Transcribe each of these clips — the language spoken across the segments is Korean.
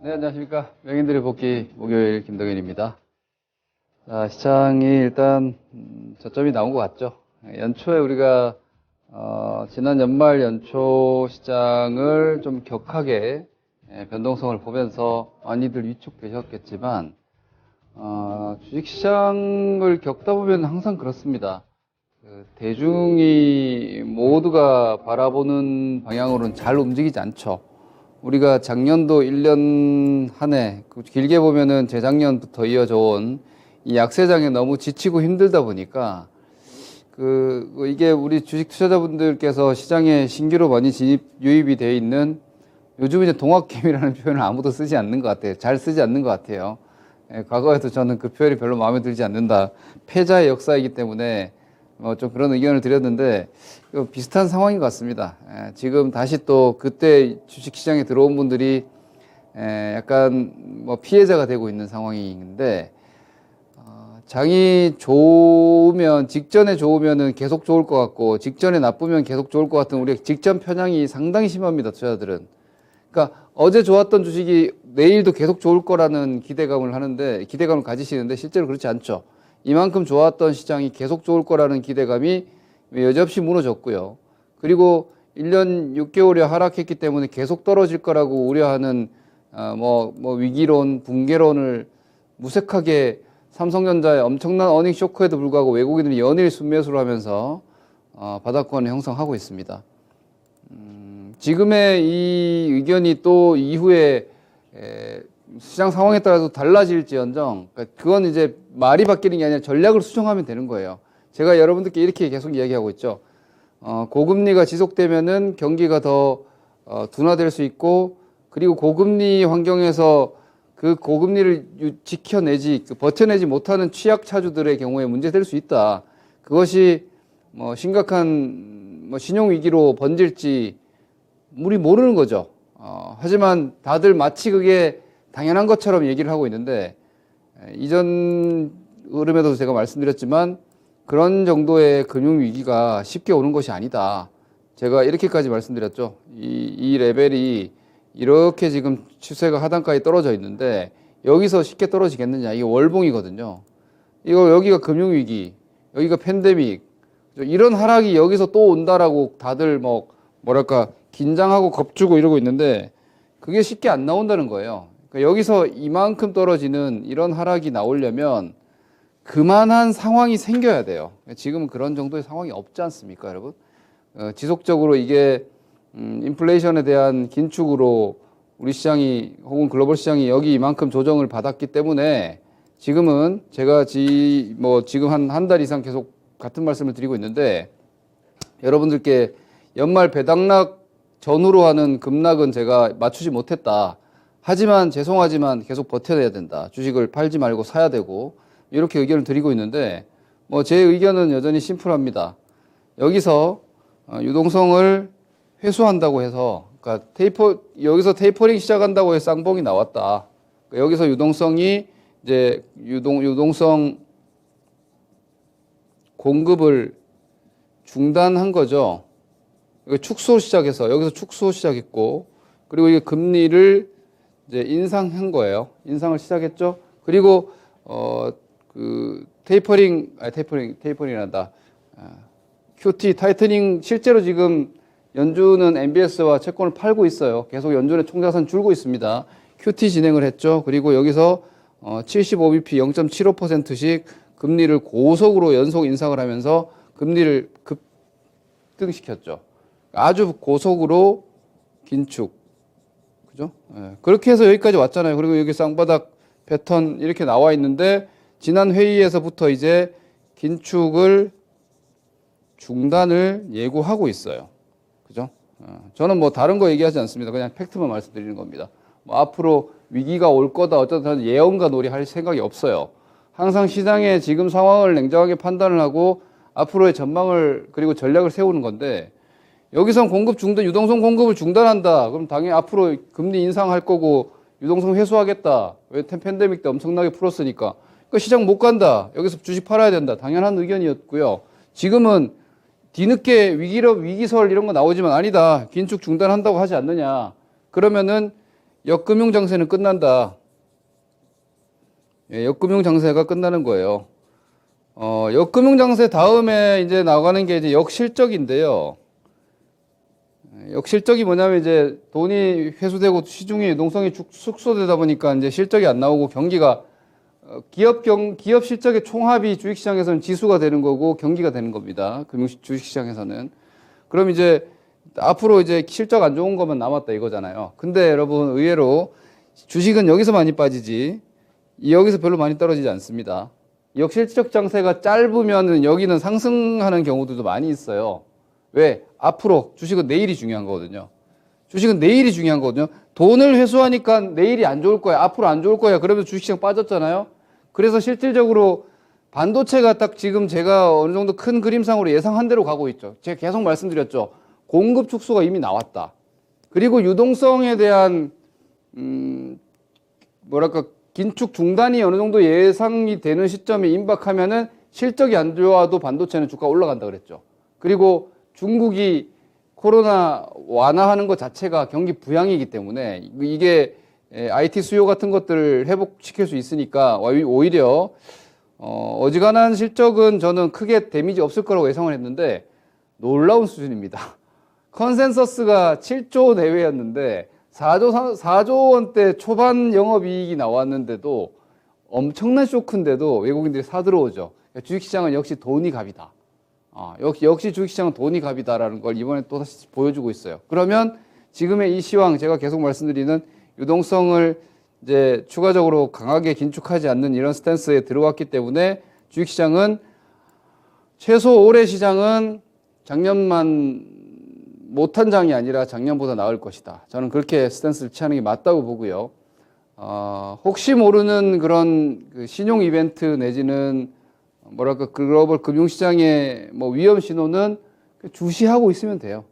네, 안녕하십니까. 명인들의 복귀 목요일 김동현입니다. 자, 시장이 일단 저점이 나온 것 같죠. 연초에 우리가 지난 연말 연초 시장을 좀 격하게 변동성을 보면서 많이들 위축되셨겠지만 주식시장을 겪다 보면 항상 그렇습니다. 대중이 모두가 바라보는 방향으로는 잘 움직이지 않죠. 우리가 작년도 1년 한 해, 길게 보면은 재작년부터 이어져 온 이 약세장에 너무 지치고 힘들다 보니까, 이게 우리 주식 투자자분들께서 시장에 신규로 많이 유입이 되어 있는, 요즘 이제 동학개미라는 표현을 아무도 쓰지 않는 것 같아요. 잘 쓰지 않는 것 같아요. 과거에도 저는 그 표현이 별로 마음에 들지 않는다. 패자의 역사이기 때문에 좀 그런 의견을 드렸는데, 비슷한 상황인 것 같습니다. 지금 다시 또 그때 주식시장에 들어온 분들이 약간 피해자가 되고 있는 상황인데, 장이 좋으면, 직전에 좋으면은 계속 좋을 것 같고, 직전에 나쁘면 계속 좋을 것 같은 우리 직전 편향이 상당히 심합니다, 투자자들은. 그러니까 어제 좋았던 주식이 내일도 계속 좋을 거라는 기대감을 가지시는데 실제로 그렇지 않죠. 이만큼 좋았던 시장이 계속 좋을 거라는 기대감이 여지없이 무너졌고요. 그리고 1년 6개월이 하락했기 때문에 계속 떨어질 거라고 우려하는 위기론, 붕괴론을 무색하게 삼성전자의 엄청난 어닝 쇼크에도 불구하고 외국인들이 연일 순매수를 하면서 바닥권을 형성하고 있습니다. 지금의 이 의견이 또 이후에 시장 상황에 따라서 달라질지언정, 그건 이제 말이 바뀌는 게 아니라 전략을 수정하면 되는 거예요. 제가 여러분들께 이렇게 계속 이야기하고 있죠. 고금리가 지속되면은 경기가 더 둔화될 수 있고, 그리고 고금리 환경에서 그 고금리를 지켜내지, 버텨내지 못하는 취약차주들의 경우에 문제될 수 있다. 그것이 심각한 신용위기로 번질지 우리 모르는 거죠. 하지만 다들 마치 그게 당연한 것처럼 얘기를 하고 있는데, 이전 흐름에도 제가 말씀드렸지만 그런 정도의 금융위기가 쉽게 오는 것이 아니다. 제가 이렇게까지 말씀드렸죠. 이 레벨이 이렇게 지금 추세가 하단까지 떨어져 있는데 여기서 쉽게 떨어지겠느냐. 이게 월봉이거든요. 여기가 금융위기, 여기가 팬데믹, 이런 하락이 여기서 또 온다라고 다들 긴장하고 겁주고 이러고 있는데 그게 쉽게 안 나온다는 거예요. 그러니까 여기서 이만큼 떨어지는 이런 하락이 나오려면 그만한 상황이 생겨야 돼요. 지금은 그런 정도의 상황이 없지 않습니까, 여러분? 지속적으로 이게 인플레이션에 대한 긴축으로 우리 시장이 혹은 글로벌 시장이 여기 이만큼 조정을 받았기 때문에 지금은 제가 지금 한 달 이상 계속 같은 말씀을 드리고 있는데, 여러분들께 연말 배당락 전후로 하는 급락은 제가 맞추지 못했다. 하지만 죄송하지만 계속 버텨내야 된다. 주식을 팔지 말고 사야 되고, 이렇게 의견을 드리고 있는데, 제 의견은 여전히 심플합니다. 여기서 유동성을 회수한다고 해서, 그러니까 여기서 테이퍼링 시작한다고 해서 쌍봉이 나왔다. 그러니까 여기서 유동성이 이제 유동성 공급을 중단한 거죠. 축소 시작해서 여기서 축소 시작했고, 그리고 이게 금리를 이제 인상한 거예요. 인상을 시작했죠. 그리고 테이퍼링이란다. QT 타이트닝, 실제로 지금 연준은 MBS와 채권을 팔고 있어요. 계속 연준의 총자산 줄고 있습니다. QT 진행을 했죠. 그리고 여기서 75bp 0.75%씩 금리를 고속으로 연속 인상을 하면서 금리를 급등시켰죠. 아주 고속으로 긴축. 그죠? 그렇게 해서 여기까지 왔잖아요. 그리고 여기 쌍바닥 패턴 이렇게 나와 있는데, 지난 회의에서부터 이제 긴축을 중단을 예고하고 있어요. 그죠? 저는 다른 거 얘기하지 않습니다. 그냥 팩트만 말씀드리는 겁니다. 앞으로 위기가 올 거다 어쩌다 예언가 놀이 할 생각이 없어요. 항상 시장의 지금 상황을 냉정하게 판단을 하고 앞으로의 전망을 그리고 전략을 세우는 건데, 여기선 유동성 공급을 중단한다. 그럼 당연히 앞으로 금리 인상할 거고 유동성 회수하겠다. 왜 팬데믹 때 엄청나게 풀었으니까. 그러니까 시장 못 간다. 여기서 주식 팔아야 된다. 당연한 의견이었고요. 지금은 뒤늦게 위기설 이런 거 나오지만 아니다. 긴축 중단한다고 하지 않느냐. 그러면은 역금융 장세는 끝난다. 예, 역금융 장세가 끝나는 거예요. 역금융 장세 다음에 이제 나가는 게 이제 역실적인데요. 역실적이 뭐냐면 이제 돈이 회수되고 시중의 유동성이 축소되다 보니까 이제 실적이 안 나오고 경기가 기업 실적의 총합이 주식시장에서는 지수가 되는 거고 경기가 되는 겁니다. 주식시장에서는. 그럼 이제 앞으로 이제 실적 안 좋은 것만 남았다 이거잖아요. 근데 여러분 의외로 주식은 여기서 많이 빠지지 여기서 별로 많이 떨어지지 않습니다. 역실적 장세가 짧으면 여기는 상승하는 경우들도 많이 있어요. 왜? 앞으로 주식은 내일이 중요한 거거든요. 주식은 내일이 중요한 거거든요. 돈을 회수하니까 내일이 안 좋을 거야. 앞으로 안 좋을 거야. 그러면 주식시장 빠졌잖아요. 그래서 실질적으로 반도체가 딱 지금 제가 어느 정도 큰 그림상으로 예상한 대로 가고 있죠. 제가 계속 말씀드렸죠. 공급 축소가 이미 나왔다. 그리고 유동성에 대한 뭐랄까 긴축 중단이 어느 정도 예상이 되는 시점에 임박하면은 실적이 안 좋아도 반도체는 주가 올라간다 그랬죠. 그리고 중국이 코로나 완화하는 것 자체가 경기 부양이기 때문에 이게 IT 수요 같은 것들을 회복시킬 수 있으니까 오히려 어지간한 실적은 저는 크게 데미지 없을 거라고 예상을 했는데 놀라운 수준입니다. 컨센서스가 7조 내외였는데 4조 원대 초반 영업이익이 나왔는데도 엄청난 쇼크인데도 외국인들이 사들어오죠. 주식시장은 역시 돈이 갑이다. 역시 주식시장은 돈이 갑이다라는 걸 이번에 또 다시 보여주고 있어요. 그러면 지금의 이 시황 제가 계속 말씀드리는 유동성을 이제 추가적으로 강하게 긴축하지 않는 이런 스탠스에 들어왔기 때문에 주식시장은 최소 올해 시장은 작년만 못한 장이 아니라 작년보다 나을 것이다. 저는 그렇게 스탠스를 취하는 게 맞다고 보고요. 혹시 모르는 그런 그 신용 이벤트 내지는 뭐랄까 글로벌 금융시장의 뭐 위험 신호는 주시하고 있으면 돼요.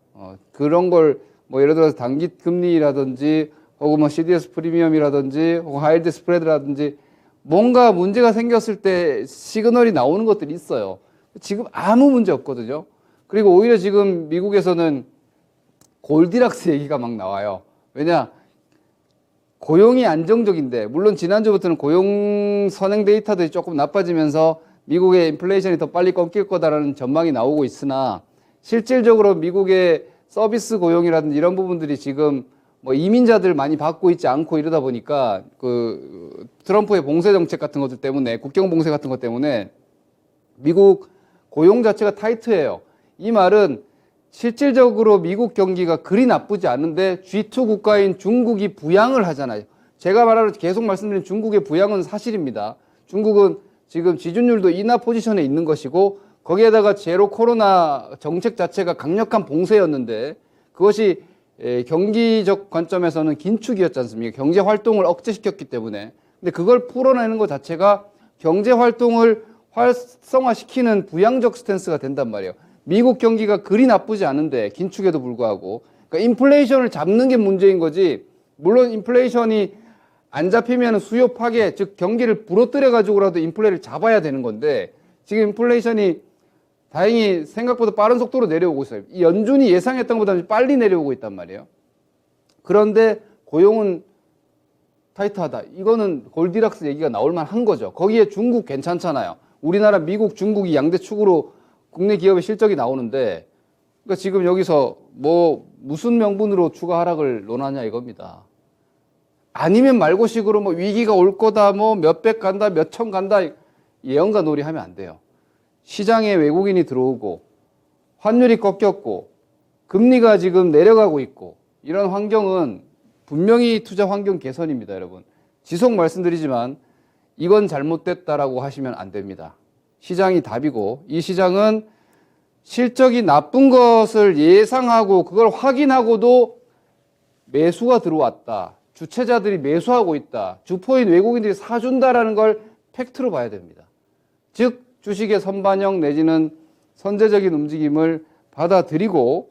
그런 걸 뭐 예를 들어서 단기 금리라든지 혹은 뭐 CDS 프리미엄이라든지 혹은 하이드 스프레드라든지 뭔가 문제가 생겼을 때 시그널이 나오는 것들이 있어요. 지금 아무 문제 없거든요. 그리고 오히려 지금 미국에서는 골디락스 얘기가 막 나와요. 왜냐? 고용이 안정적인데, 물론 지난주부터는 고용 선행 데이터들이 조금 나빠지면서 미국의 인플레이션이 더 빨리 꺾일 거다라는 전망이 나오고 있으나, 실질적으로 미국의 서비스 고용이라든지 이런 부분들이 지금 뭐 이민자들 많이 받고 있지 않고 이러다 보니까 그 트럼프의 봉쇄 정책 같은 것들 때문에, 국경 봉쇄 같은 것 때문에 미국 고용 자체가 타이트해요. 이 말은 실질적으로 미국 경기가 그리 나쁘지 않은데 G2 국가인 중국이 부양을 하잖아요. 제가 말하는 계속 말씀드린 중국의 부양은 사실입니다. 중국은 지금 지준율도 인하 포지션에 있는 것이고 거기에다가 제로 코로나 정책 자체가 강력한 봉쇄였는데 그것이 경기적 관점에서는 긴축이었지 않습니까? 경제 활동을 억제시켰기 때문에. 근데 그걸 풀어내는 것 자체가 경제 활동을 활성화시키는 부양적 스탠스가 된단 말이에요. 미국 경기가 그리 나쁘지 않은데 긴축에도 불구하고 그러니까 인플레이션을 잡는 게 문제인 거지. 물론 인플레이션이 안 잡히면 수요 파괴, 즉 경기를 부러뜨려 가지고라도 인플레를 잡아야 되는 건데 지금 인플레이션이 다행히 생각보다 빠른 속도로 내려오고 있어요. 이 연준이 예상했던 것보다 빨리 내려오고 있단 말이에요. 그런데 고용은 타이트하다. 이거는 골디락스 얘기가 나올 만한 거죠. 거기에 중국 괜찮잖아요. 우리나라, 미국, 중국이 양대 축으로 국내 기업의 실적이 나오는데 그러니까 지금 여기서 뭐 무슨 명분으로 추가 하락을 논하냐 이겁니다. 아니면 말고식으로 뭐 위기가 올 거다, 뭐 몇백 간다, 몇천 간다 예언가 놀이 하면 안 돼요. 시장에 외국인이 들어오고 환율이 꺾였고 금리가 지금 내려가고 있고 이런 환경은 분명히 투자 환경 개선입니다, 여러분. 지속 말씀드리지만 이건 잘못됐다라고 하시면 안 됩니다. 시장이 답이고 이 시장은 실적이 나쁜 것을 예상하고 그걸 확인하고도 매수가 들어왔다. 주체자들이 매수하고 있다. 주포인 외국인들이 사준다라는 걸 팩트로 봐야 됩니다. 즉 주식의 선반영 내지는 선제적인 움직임을 받아들이고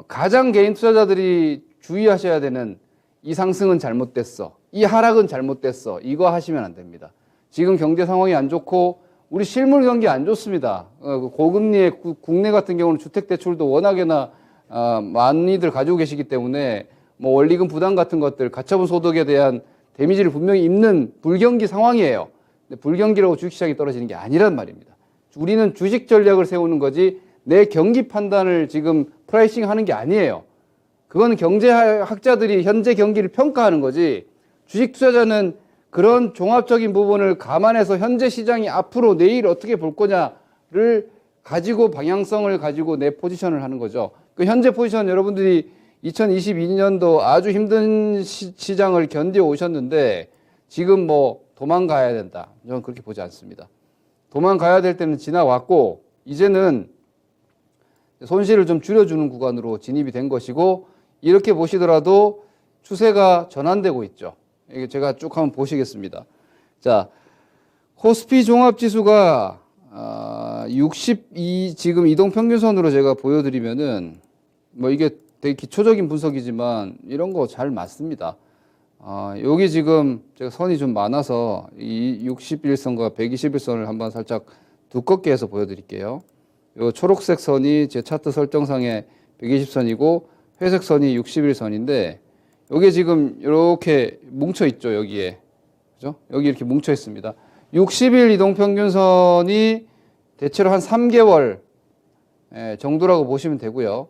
가장 개인 투자자들이 주의하셔야 되는 이 상승은 잘못됐어. 이 하락은 잘못됐어. 이거 하시면 안 됩니다. 지금 경제 상황이 안 좋고 우리 실물 경기 안 좋습니다. 고금리의 국내 같은 경우는 주택대출도 워낙에나 많이들 가지고 계시기 때문에 뭐 원리금 부담 같은 것들, 가처분 소득에 대한 데미지를 분명히 입는 불경기 상황이에요. 근데 불경기라고 주식시장이 떨어지는 게 아니란 말입니다. 우리는 주식 전략을 세우는 거지 내 경기 판단을 지금 프라이싱 하는 게 아니에요. 그건 경제학자들이 현재 경기를 평가하는 거지, 주식 투자자는 그런 종합적인 부분을 감안해서 현재 시장이 앞으로 내일 어떻게 볼 거냐를 가지고 방향성을 가지고 내 포지션을 하는 거죠. 그 현재 포지션 여러분들이 2022년도 아주 힘든 시장을 견뎌 오셨는데 지금 뭐 도망가야 된다, 저는 그렇게 보지 않습니다. 도망가야 될 때는 지나왔고 이제는 손실을 좀 줄여주는 구간으로 진입이 된 것이고, 이렇게 보시더라도 추세가 전환되고 있죠. 이게 제가 쭉 한번 보시겠습니다. 자, 코스피 종합지수가 62 지금 이동평균선으로 제가 보여드리면은 뭐 이게 되게 기초적인 분석이지만 이런 거 잘 맞습니다. 여기 지금 제가 선이 좀 많아서 이 61선과 121선을 한번 살짝 두껍게 해서 보여드릴게요. 요 초록색 선이 제 차트 설정상의 120선이고 회색 선이 61선인데 여기 지금 이렇게 뭉쳐 있죠, 여기에. 그죠? 여기 이렇게 뭉쳐 있습니다. 60일 이동평균선이 대체로 한 3개월 정도라고 보시면 되고요.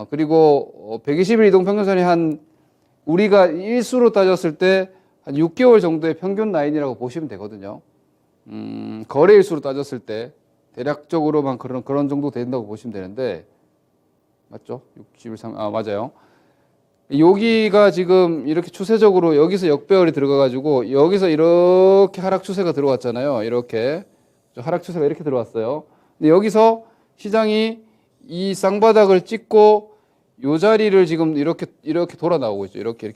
그리고 120일 이동평균선이 한 우리가 일수로 따졌을 때 한 6개월 정도의 평균 라인이라고 보시면 되거든요. 거래일수로 따졌을 때 대략적으로만 그런 정도 된다고 보시면 되는데, 맞죠? 63, 맞아요. 여기가 지금 이렇게 추세적으로 여기서 역배열이 들어가가지고 여기서 이렇게 하락 추세가 들어왔잖아요. 이렇게 하락 추세가 이렇게 들어왔어요. 근데 여기서 시장이 이 쌍바닥을 찍고 요 자리를 지금 이렇게 돌아 나오고 있죠. 이렇게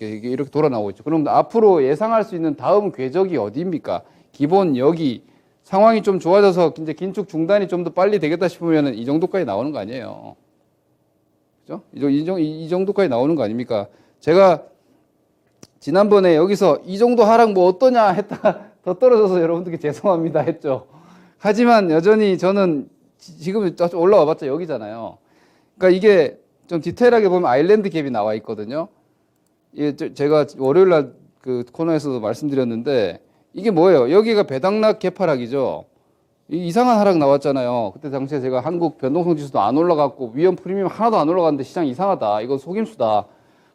돌아 나오고 있죠. 그럼 앞으로 예상할 수 있는 다음 궤적이 어디입니까? 기본 여기 상황이 좀 좋아져서 이제 긴축 중단이 좀 더 빨리 되겠다 싶으면 이 정도까지 나오는 거 아니에요. 그죠? 이 정도까지 나오는 거 아닙니까? 제가 지난번에 여기서 이 정도 하락 뭐 어떠냐 했다 더 떨어져서 여러분들께 죄송합니다 했죠. 하지만 여전히 저는 지금 올라와 봤자 여기잖아요. 그러니까 이게 좀 디테일하게 보면 아일랜드 갭이 나와 있거든요. 제가 월요일 날 그 코너에서도 말씀드렸는데 이게 뭐예요? 여기가 배당락 개파락이죠. 이상한 하락 나왔잖아요. 그때 당시에 제가 한국 변동성 지수도 안 올라갔고 위험 프리미엄 하나도 안 올라갔는데 시장 이상하다, 이건 속임수다.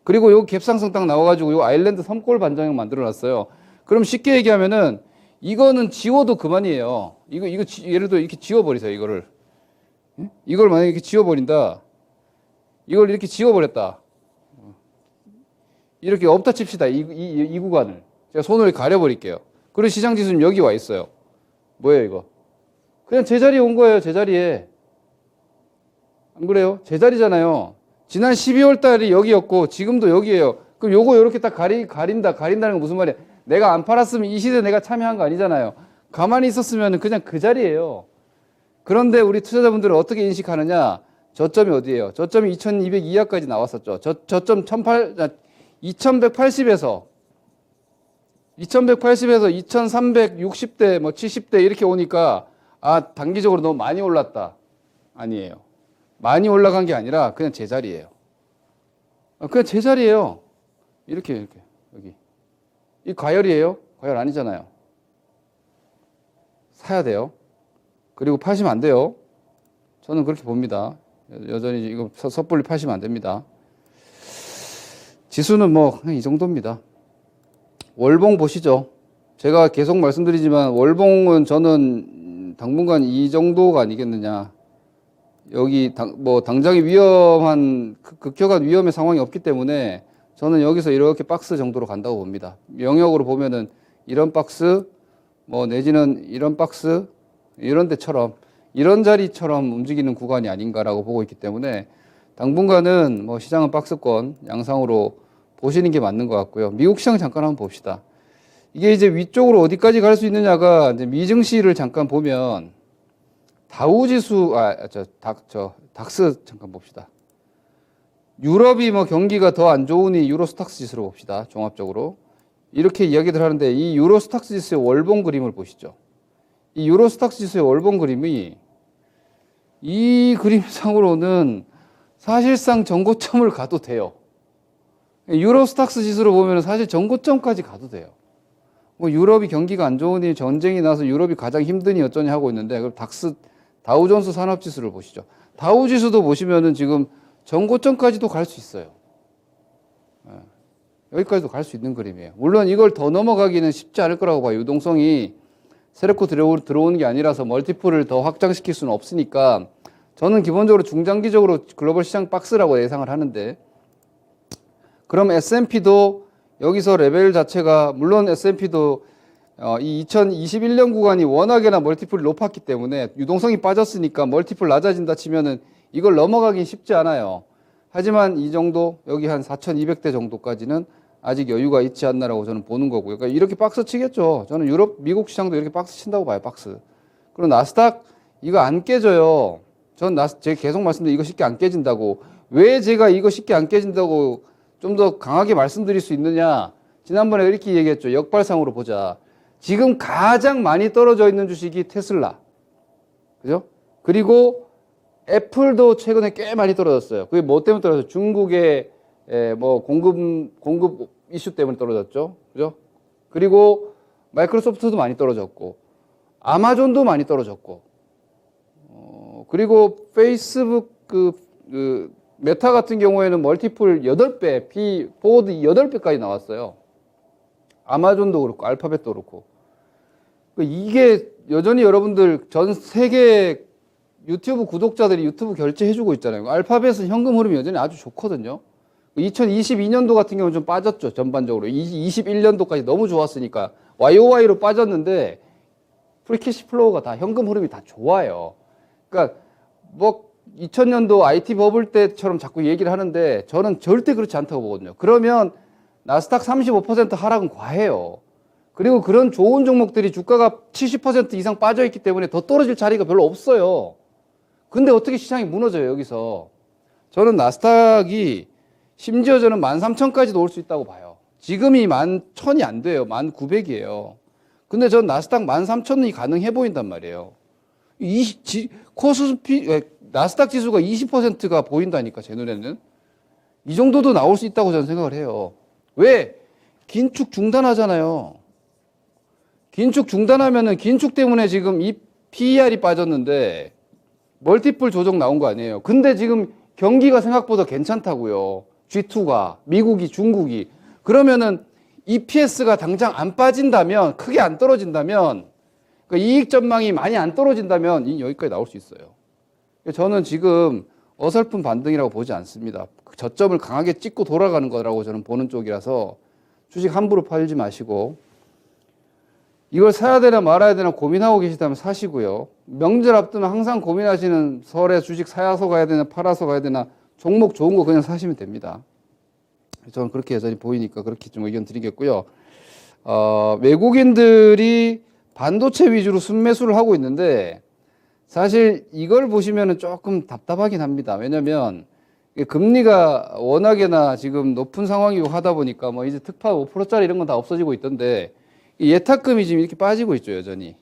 그리고 요 갭상승 딱 나와가지고 요 아일랜드 섬골 반장형 만들어놨어요. 그럼 쉽게 얘기하면은 이거는 지워도 그만이에요. 이거 예를 들어 이렇게 지워버리세요. 이걸 만약에 이렇게 지워버린다. 이걸 이렇게 지워버렸다. 이렇게 없다 칩시다. 이 구간을 제가 손을 가려버릴게요. 그리고 시장 지수는 여기 와 있어요. 뭐예요 이거? 그냥 제자리에 온 거예요. 제자리에. 안 그래요? 제자리잖아요. 지난 12월 달이 여기였고 지금도 여기예요. 그럼 요거 이렇게 딱 가린다는 건 무슨 말이야? 내가 안 팔았으면 이 시대에 내가 참여한 거 아니잖아요. 가만히 있었으면 그냥 그 자리예요. 그런데 우리 투자자분들은 어떻게 인식하느냐? 저점이 어디예요? 저점이 2200 이하까지 나왔었죠. 저점 2180에서 2360대 뭐 70대 이렇게 오니까 단기적으로 너무 많이 올랐다. 아니에요. 많이 올라간 게 아니라 그냥 제자리예요. 그냥 제자리예요. 이렇게 여기. 이 과열이에요? 과열 아니잖아요. 사야 돼요. 그리고 파시면 안 돼요. 저는 그렇게 봅니다. 여전히 이거 섣불리 파시면 안 됩니다. 지수는 뭐 그냥 이 정도입니다. 월봉 보시죠. 제가 계속 말씀드리지만 월봉은 저는 당분간 이 정도가 아니겠느냐. 여기 당장의 위험한 극격한 위험의 상황이 없기 때문에 저는 여기서 이렇게 박스 정도로 간다고 봅니다. 영역으로 보면은 이런 박스 뭐 내지는 이런 박스 이런 데처럼 이런 자리처럼 움직이는 구간이 아닌가라고 보고 있기 때문에 당분간은 뭐 시장은 박스권 양상으로 보시는 게 맞는 것 같고요. 미국 시장 잠깐 한번 봅시다. 이게 이제 위쪽으로 어디까지 갈 수 있느냐가 이제 미증시를 잠깐 보면 다우지수 닥스 잠깐 봅시다. 유럽이 뭐 경기가 더 안 좋으니 유로스탁스 지수로 봅시다. 종합적으로 이렇게 이야기들 하는데 이 유로스탁스 지수의 월봉 그림을 보시죠. 이 유로스탁스 지수의 월봉 그림이 이 그림상으로는 사실상 전고점을 가도 돼요. 유로스탁스 지수로 보면 사실 전고점까지 가도 돼요. 뭐 유럽이 경기가 안 좋으니 전쟁이 나서 유럽이 가장 힘드니 어쩌니 하고 있는데, 그럼 다우존스 산업지수를 보시죠. 다우지수도 보시면은 지금 전고점까지도 갈 수 있어요. 여기까지도 갈 수 있는 그림이에요. 물론 이걸 더 넘어가기는 쉽지 않을 거라고 봐요. 유동성이 세력코 들어오는 게 아니라서 멀티플을 더 확장시킬 수는 없으니까 저는 기본적으로 중장기적으로 글로벌 시장 박스라고 예상을 하는데, 그럼 S&P도 여기서 레벨 자체가, 물론 S&P도 이 2021년 구간이 워낙에나 멀티플이 높았기 때문에 유동성이 빠졌으니까 멀티플 낮아진다 치면은 이걸 넘어가긴 쉽지 않아요. 하지만 이 정도, 여기 한 4,200대 정도까지는 아직 여유가 있지 않나라고 저는 보는 거고요. 그러니까 이렇게 박스 치겠죠. 저는 유럽, 미국 시장도 이렇게 박스 친다고 봐요, 박스. 그리고 나스닥 이거 안 깨져요. 제가 계속 말씀드린 이거 쉽게 안 깨진다고. 왜 제가 이거 쉽게 안 깨진다고 좀 더 강하게 말씀드릴 수 있느냐? 지난번에 이렇게 얘기했죠. 역발상으로 보자. 지금 가장 많이 떨어져 있는 주식이 테슬라. 그죠? 그리고 애플도 최근에 꽤 많이 떨어졌어요. 그게 뭐 때문에 떨어졌어요? 중국의 뭐 공급 이슈 때문에 떨어졌죠. 그죠? 그리고 마이크로소프트도 많이 떨어졌고, 아마존도 많이 떨어졌고, 그리고 페이스북 메타 같은 경우에는 멀티플 8배, 포워드 8배까지 나왔어요. 아마존도 그렇고, 알파벳도 그렇고. 이게 여전히 여러분들 전 세계 유튜브 구독자들이 유튜브 결제해주고 있잖아요. 알파벳은 현금 흐름이 여전히 아주 좋거든요. 2022년도 같은 경우는 좀 빠졌죠, 전반적으로. 21년도까지 너무 좋았으니까. YOY로 빠졌는데, 프리캐시 플로우가 다, 현금 흐름이 다 좋아요. 그러니까, 2000년도 IT 버블 때처럼 자꾸 얘기를 하는데, 저는 절대 그렇지 않다고 보거든요. 그러면, 나스닥 35% 하락은 과해요. 그리고 그런 좋은 종목들이 주가가 70% 이상 빠져있기 때문에 더 떨어질 자리가 별로 없어요. 근데 어떻게 시장이 무너져요, 여기서. 저는 나스닥이 심지어 저는 13,000까지도 올 수 있다고 봐요. 지금이 11,000이 안 돼요. 1,900이에요. 근데 전 나스닥 13,000이 가능해 보인단 말이에요. 나스닥 지수가 20%가 보인다니까, 제 눈에는. 이 정도도 나올 수 있다고 저는 생각을 해요. 왜? 긴축 중단하잖아요. 긴축 중단하면은 긴축 때문에 지금 이 PER이 빠졌는데 멀티플 조정 나온 거 아니에요. 근데 지금 경기가 생각보다 괜찮다고요. G2가, 미국이, 중국이. 그러면은 EPS가 당장 안 빠진다면, 크게 안 떨어진다면, 그러니까 이익 전망이 많이 안 떨어진다면 여기까지 나올 수 있어요. 저는 지금 어설픈 반등이라고 보지 않습니다. 저점을 강하게 찍고 돌아가는 거라고 저는 보는 쪽이라서 주식 함부로 팔지 마시고, 이걸 사야 되나 말아야 되나 고민하고 계시다면 사시고요. 명절 앞두면 항상 고민하시는 설에 주식 사서 가야 되나 팔아서 가야 되나, 종목 좋은 거 그냥 사시면 됩니다. 저는 그렇게 여전히 보이니까 그렇게 좀 의견 드리겠고요. 외국인들이 반도체 위주로 순매수를 하고 있는데, 사실 이걸 보시면은 조금 답답하긴 합니다. 왜냐면 금리가 워낙에나 지금 높은 상황이고 하다 보니까 뭐 이제 특파 5%짜리 이런 건 다 없어지고 있던데, 이 예탁금이 지금 이렇게 빠지고 있죠, 여전히.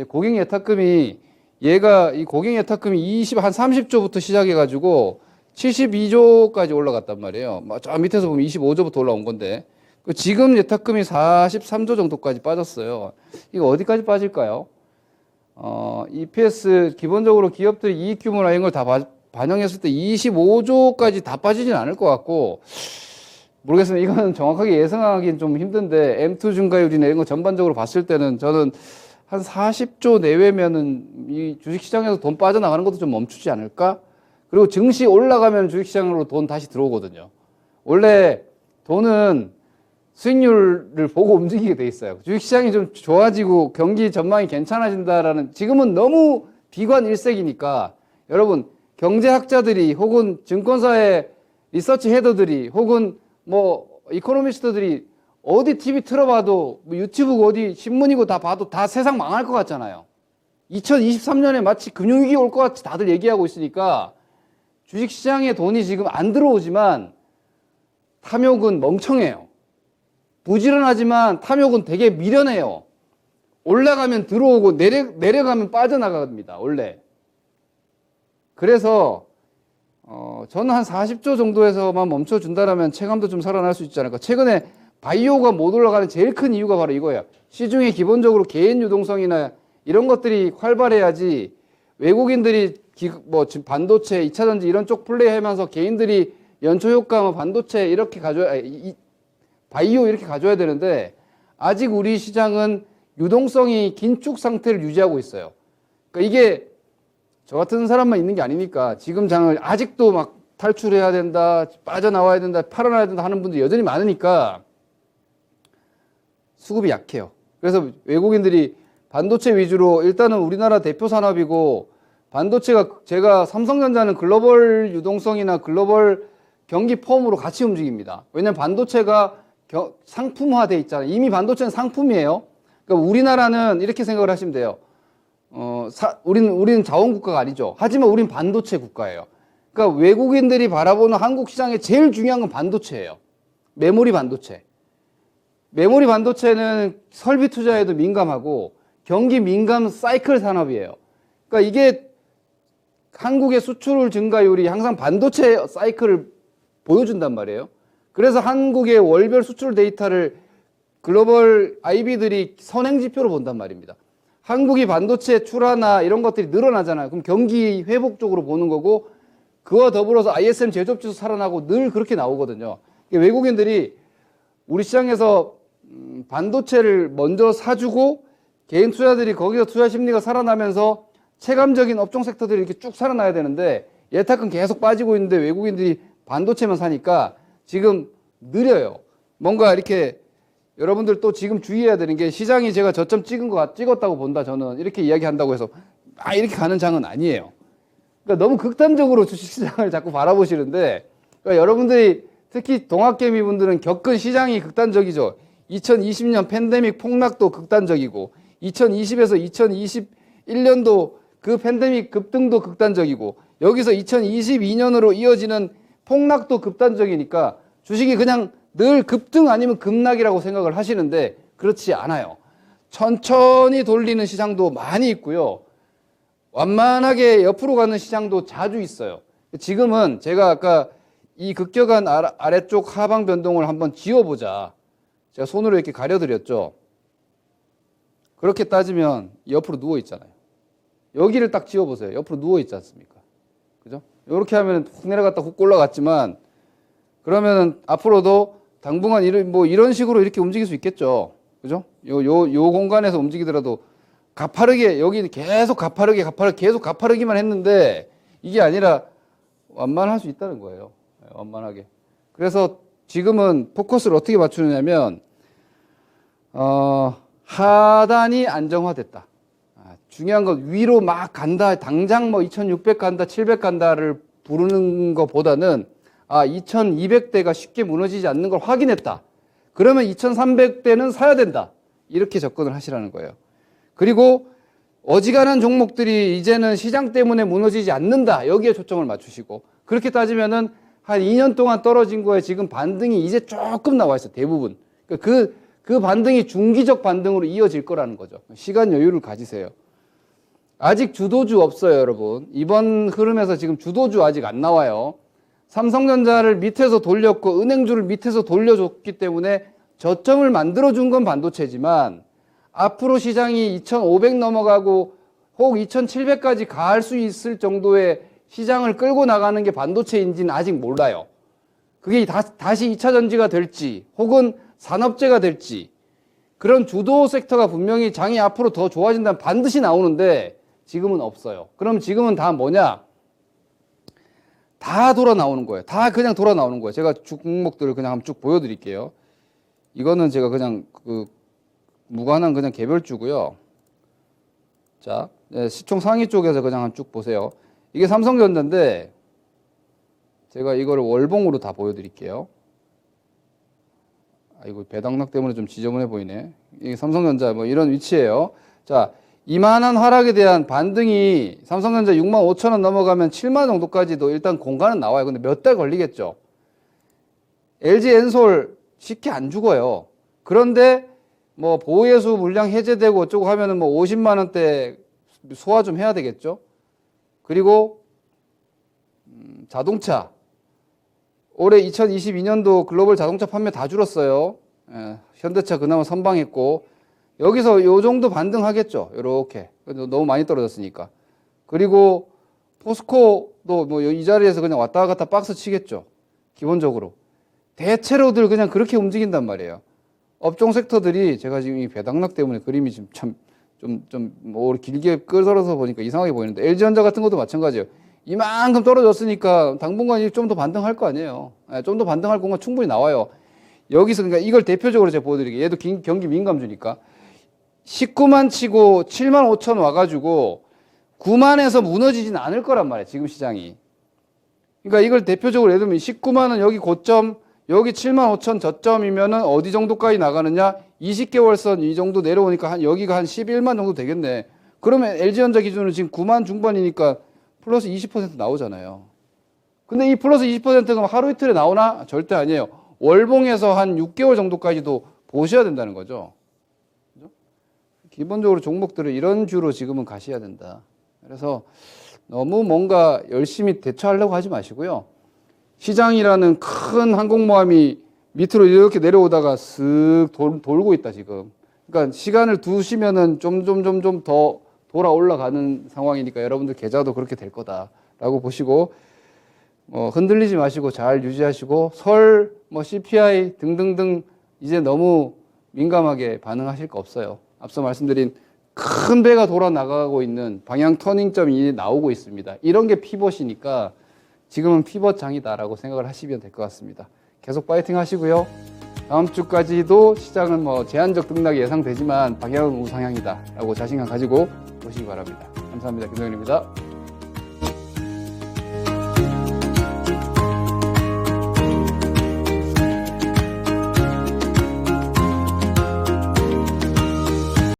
고객 예탁금이, 이 고객 예탁금이 한 30조부터 시작해가지고 72조까지 올라갔단 말이에요. 저 밑에서 보면 25조부터 올라온 건데, 지금 예탁금이 43조 정도까지 빠졌어요. 이거 어디까지 빠질까요? EPS, 기본적으로 기업들이 이익 규모나 이런 걸 다 반영했을 때 25조까지 다 빠지진 않을 것 같고, 모르겠습니다. 이거는 정확하게 예상하기는 좀 힘든데, M2 증가율이나 이런 거 전반적으로 봤을 때는 저는 한 40조 내외면은 이 주식시장에서 돈 빠져나가는 것도 좀 멈추지 않을까? 그리고 증시 올라가면 주식시장으로 돈 다시 들어오거든요. 원래 돈은 수익률을 보고 움직이게 돼 있어요. 주식시장이 좀 좋아지고 경기 전망이 괜찮아진다라는, 지금은 너무 비관 일색이니까 여러분, 경제학자들이 혹은 증권사의 리서치 헤더들이 혹은 뭐 이코노미스트들이 어디 TV 틀어봐도, 뭐 유튜브 어디 신문이고 다 봐도 다 세상 망할 것 같잖아요. 2023년에 마치 금융위기 올 것 같이 다들 얘기하고 있으니까 주식시장에 돈이 지금 안 들어오지만 탐욕은 멍청해요. 부지런하지만 탐욕은 되게 미련해요. 올라가면 들어오고 내려가면 빠져나갑니다, 원래. 그래서 저는 한 40조 정도에서만 멈춰준다라면 체감도 좀 살아날 수 있지 않을까. 최근에 바이오가 못 올라가는 제일 큰 이유가 바로 이거예요. 시중에 기본적으로 개인 유동성이나 이런 것들이 활발해야지 외국인들이 지금 반도체, 2차전지 이런 쪽 플레이하면서 개인들이 연초 효과, 뭐 반도체 이렇게 바이오 이렇게 가져야 되는데 아직 우리 시장은 유동성이 긴축 상태를 유지하고 있어요. 그러니까 이게 저 같은 사람만 있는 게 아니니까 지금 장을 아직도 막 탈출해야 된다, 빠져나와야 된다, 팔아나야 된다 하는 분들이 여전히 많으니까 수급이 약해요. 그래서 외국인들이 반도체 위주로 일단은 우리나라 대표 산업이고 반도체가 제가 삼성전자는 글로벌 유동성이나 글로벌 경기 폼으로 같이 움직입니다. 왜냐하면 반도체가 상품화돼 있잖아요. 이미 반도체는 상품이에요. 그러니까 우리나라는 이렇게 생각을 하시면 돼요. 우리는 자원국가가 아니죠. 하지만 우린 반도체 국가예요. 그러니까 외국인들이 바라보는 한국 시장에 제일 중요한 건 반도체예요. 메모리 반도체. 메모리 반도체는 설비 투자에도 민감하고 경기 민감 사이클 산업이에요. 그러니까 이게 한국의 수출 증가율이 항상 반도체 사이클을 보여준단 말이에요. 그래서 한국의 월별 수출 데이터를 글로벌 IB들이 선행지표로 본단 말입니다. 한국이 반도체 출하나 이런 것들이 늘어나잖아요. 그럼 경기 회복 쪽으로 보는 거고 그와 더불어서 ISM 제조업지수 살아나고 늘 그렇게 나오거든요. 외국인들이 우리 시장에서 반도체를 먼저 사주고 개인 투자들이 거기서 투자 심리가 살아나면서 체감적인 업종 섹터들이 이렇게 쭉 살아나야 되는데 예탁은 계속 빠지고 있는데 외국인들이 반도체만 사니까 지금 느려요. 뭔가 이렇게 여러분들 또 지금 주의해야 되는 게 시장이 제가 저점 찍었다고 본다 저는 이렇게 이야기한다고 해서 이렇게 가는 장은 아니에요. 그러니까 너무 극단적으로 주식시장을 자꾸 바라보시는데 그러니까 여러분들이 특히 동학개미 분들은 겪은 시장이 극단적이죠. 2020년 팬데믹 폭락도 극단적이고 2020에서 2021년도 그 팬데믹 급등도 극단적이고 여기서 2022년으로 이어지는 폭락도 급단적이니까 주식이 그냥 늘 급등 아니면 급락이라고 생각을 하시는데 그렇지 않아요. 천천히 돌리는 시장도 많이 있고요. 완만하게 옆으로 가는 시장도 자주 있어요. 지금은 제가 아까 이 급격한 아래쪽 하방 변동을 한번 지워보자. 제가 손으로 이렇게 가려드렸죠. 그렇게 따지면 옆으로 누워 있잖아요. 여기를 딱 지워보세요. 옆으로 누워 있지 않습니까? 그죠? 이렇게 하면 훅 내려갔다 훅 올라갔지만 그러면은 앞으로도 당분간 이런 식으로 이렇게 움직일 수 있겠죠. 그죠? 요 공간에서 움직이더라도 가파르게 여기 계속 계속 가파르기만 했는데 이게 아니라 완만할 수 있다는 거예요. 완만하게. 그래서 지금은 포커스를 어떻게 맞추느냐면 하단이 안정화됐다. 중요한 건 위로 막 간다. 당장 뭐 2600 간다, 700 간다를 부르는 것보다는 2200대가 쉽게 무너지지 않는 걸 확인했다. 그러면 2300대는 사야 된다. 이렇게 접근을 하시라는 거예요. 그리고 어지간한 종목들이 이제는 시장 때문에 무너지지 않는다. 여기에 초점을 맞추시고 그렇게 따지면은 한 2년 동안 떨어진 거에 지금 반등이 이제 조금 나와 있어요. 대부분. 그 반등이 중기적 반등으로 이어질 거라는 거죠. 시간 여유를 가지세요. 아직 주도주 없어요, 여러분. 이번 흐름에서 지금 주도주 아직 안 나와요. 삼성전자를 밑에서 돌렸고 은행주를 밑에서 돌려줬기 때문에 저점을 만들어준 건 반도체지만 앞으로 시장이 2500 넘어가고 혹 2700까지 갈 수 있을 정도의 시장을 끌고 나가는 게 반도체인지는 아직 몰라요. 그게 다시 2차 전지가 될지 혹은 산업재가 될지 그런 주도 섹터가 분명히 장이 앞으로 더 좋아진다면 반드시 나오는데 지금은 없어요. 그럼 지금은 다 뭐냐? 다 돌아 나오는 거예요. 다 그냥 돌아 나오는 거예요. 제가 종목들을 그냥 한번 쭉 보여드릴게요. 이거는 제가 그냥 무관한 그냥 개별주고요. 자, 시총 상위 쪽에서 그냥 한번 쭉 보세요. 이게 삼성전자인데 제가 이거를 월봉으로 다 보여드릴게요. 이거 배당락 때문에 좀 지저분해 보이네. 이게 삼성전자 뭐 이런 위치예요. 자, 이만한 하락에 대한 반등이 삼성전자 65,000원 넘어가면 7만 정도까지도 일단 공간은 나와요. 근데 몇 달 걸리겠죠. LG 엔솔 쉽게 안 죽어요. 그런데 뭐 보호예수 물량 해제되고 어쩌고 하면은 뭐 50만 원대 소화 좀 해야 되겠죠. 그리고 자동차. 올해 2022년도 글로벌 자동차 판매 다 줄었어요. 현대차 그나마 선방했고, 여기서 요 정도 반등하겠죠. 요렇게. 너무 많이 떨어졌으니까. 그리고 포스코도 뭐 이 자리에서 그냥 왔다 갔다 박스 치겠죠. 기본적으로. 대체로들 그냥 그렇게 움직인단 말이에요. 업종 섹터들이 제가 지금 이 배당락 때문에 그림이 지금 뭐 길게 끌어서 보니까 이상하게 보이는데 LG전자 같은 것도 마찬가지예요. 이만큼 떨어졌으니까 당분간 좀 더 반등할 거 아니에요. 좀 더 반등할 공간 충분히 나와요. 여기서 그러니까 이걸 대표적으로 제가 보여드릴게요. 얘도 경기 민감주니까 19만 치고 7만 5천 와가지고 9만에서 무너지진 않을 거란 말이에요. 지금 시장이. 그러니까 이걸 대표적으로 예를 들면 19만 원 여기 고점, 여기 7만 5천 저점이면은 어디 정도까지 나가느냐? 20개월 선 이 정도 내려오니까 여기가 한 11만 정도 되겠네. 그러면 LG전자 기준으로 지금 9만 중반이니까 플러스 20% 나오잖아요. 근데 이 플러스 20%가 하루 이틀에 나오나? 절대 아니에요. 월봉에서 한 6개월 정도까지도 보셔야 된다는 거죠. 그죠? 기본적으로 종목들을 이런 주로 지금은 가셔야 된다. 그래서 너무 뭔가 열심히 대처하려고 하지 마시고요. 시장이라는 큰 항공모함이 밑으로 이렇게 내려오다가 쓱 돌고 있다, 지금. 그러니까 시간을 두시면은 좀 더 돌아 올라가는 상황이니까 여러분들 계좌도 그렇게 될 거다라고 보시고, 흔들리지 마시고 잘 유지하시고, 뭐 CPI 등등등 이제 너무 민감하게 반응하실 거 없어요. 앞서 말씀드린 큰 배가 돌아 나가고 있는 방향 터닝점이 나오고 있습니다. 이런 게 피벗이니까 지금은 피벗장이다라고 생각을 하시면 될 것 같습니다. 계속 파이팅 하시고요. 다음 주까지도 시장은 뭐 제한적 등락이 예상되지만 방향은 우상향이다라고 자신감 가지고 보시기 바랍니다. 감사합니다. 김동현입니다.